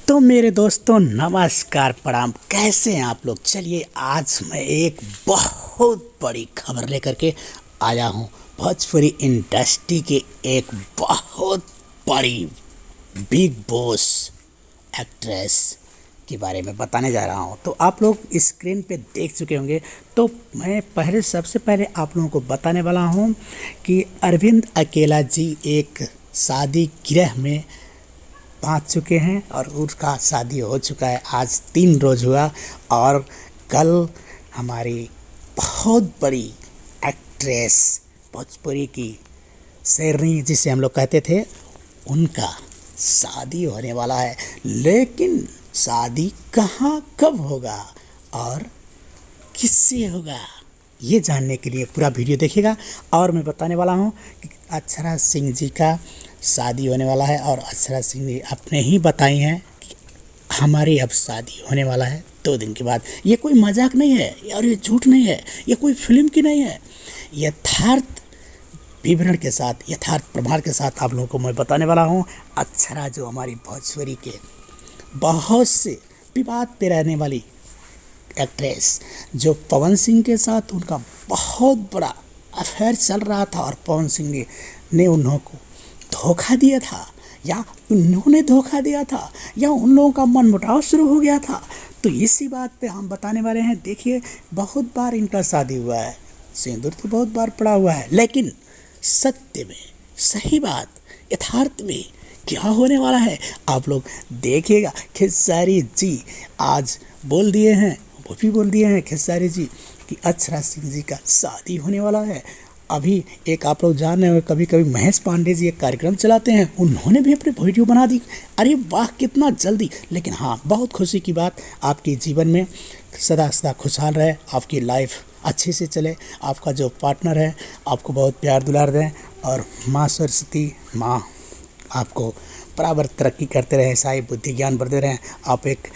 तो मेरे दोस्तों नमस्कार प्रणाम, कैसे हैं आप लोग। चलिए आज मैं एक बहुत बड़ी खबर लेकर के आया हूँ। भोजपुरी इंडस्ट्री की एक बहुत बड़ी बिग बॉस एक्ट्रेस के बारे में बताने जा रहा हूँ। तो आप लोग स्क्रीन पे देख चुके होंगे। तो मैं सबसे पहले आप लोगों को बताने वाला हूँ कि अरविंद अकेला जी एक शादी गृह में पहुंच चुके हैं और उसका शादी हो चुका है। आज 3 रोज हुआ और कल हमारी बहुत बड़ी एक्ट्रेस भोजपुरी की शेरनी जिसे हम लोग कहते थे, उनका शादी होने वाला है। लेकिन शादी कहाँ कब होगा और किससे होगा, ये जानने के लिए पूरा वीडियो देखिएगा। और मैं बताने वाला हूँ कि अक्षरा सिंह जी का शादी होने वाला है और अक्षरा सिंह जी अपने ही बताई हैं कि हमारी अब शादी होने वाला है 2 दिन के बाद। ये कोई मजाक नहीं है और ये झूठ नहीं है, ये कोई फिल्म की नहीं है। यथार्थ विवरण के साथ, यथार्थ प्रमाण के साथ आप लोगों को मैं बताने वाला हूँ। अक्षरा जो हमारी भोजपुरी के बहुत से विवाद पे रहने वाली एक्ट्रेस, जो पवन सिंह के साथ उनका बहुत बड़ा अफेयर चल रहा था और पवन सिंह ने उन्हों को धोखा दिया था या उन्होंने धोखा दिया था या उन लोगों का मनमुटाव शुरू हो गया था, तो इसी बात पे हम बताने वाले हैं। देखिए बहुत बार इनका शादी हुआ है, सिंदूर तो बहुत बार पड़ा हुआ है, लेकिन सत्य में, सही बात, यथार्थ में क्या होने वाला है आप लोग देखिएगा। खेसारी जी आज बोल दिए हैं, वो भी बोल दिए हैं खेसारी जी कि अक्षरा सिंह जी का शादी होने वाला है। अभी एक आप लोग जान रहे हो, कभी कभी महेश पांडे जी एक कार्यक्रम चलाते हैं, उन्होंने भी अपने वीडियो बना दी। अरे वाह कितना जल्दी। लेकिन हाँ, बहुत खुशी की बात, आपके जीवन में सदा सदा खुशहाल रहे, आपकी लाइफ अच्छे से चले, आपका जो पार्टनर है आपको बहुत प्यार दुलार दें और माँ सरस्वती माँ आपको बराबर तरक्की करते रहें, साई बुद्धि ज्ञान बढ़ते रहें। आप एक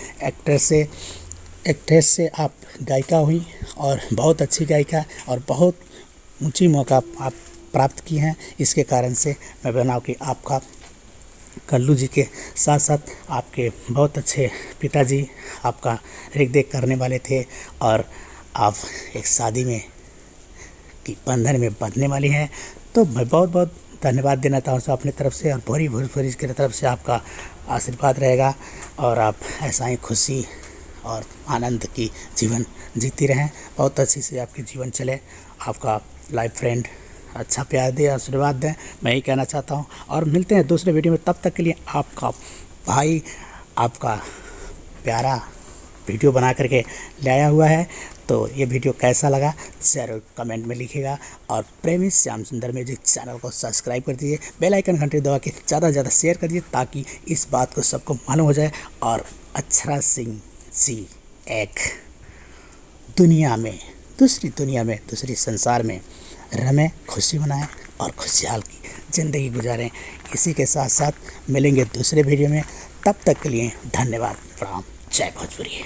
एक्ट्रेस से आप गायिका हुई और बहुत अच्छी गायिका और बहुत ऊंची मौका आप प्राप्त की हैं। इसके कारण से मैं बनाऊँ कि आपका कल्लू जी के साथ साथ आपके बहुत अच्छे पिताजी आपका रेख देख करने वाले थे और आप एक शादी में की बंधन में बंधने वाली हैं। तो मैं बहुत बहुत धन्यवाद देना चाहूँ सब अपनी तरफ से और पूरी भोजपुरी की तरफ से आपका आशीर्वाद रहेगा और आप ऐसा ही खुशी और आनंद की जीवन जीती रहें। बहुत अच्छी से आपकी जीवन चले, आपका लाइफ फ्रेंड अच्छा प्यार दे, आशीर्वाद दें, मैं ही कहना चाहता हूँ। और मिलते हैं दूसरे वीडियो में, तब तक के लिए आपका भाई आपका प्यारा वीडियो बना करके ले आया हुआ है। तो ये वीडियो कैसा लगा ज़रूर कमेंट में लिखिएगा और प्रेमी श्याम सुंदर म्यूजिक चैनल को सब्सक्राइब कर दीजिए, बेल आइकन घंटी दबा के ज़्यादा से ज़्यादा शेयर कर दीजिए ताकि इस बात को सबको मालूम हो जाए और अक्षरा सिंह जी एक दुनिया में, दूसरी दुनिया में, दूसरी संसार में रमें, खुशी मनाएं और खुशहाल की ज़िंदगी गुजारें। इसी के साथ साथ मिलेंगे दूसरे वीडियो में, तब तक के लिए धन्यवाद, प्रणाम, जय भोजपुरी।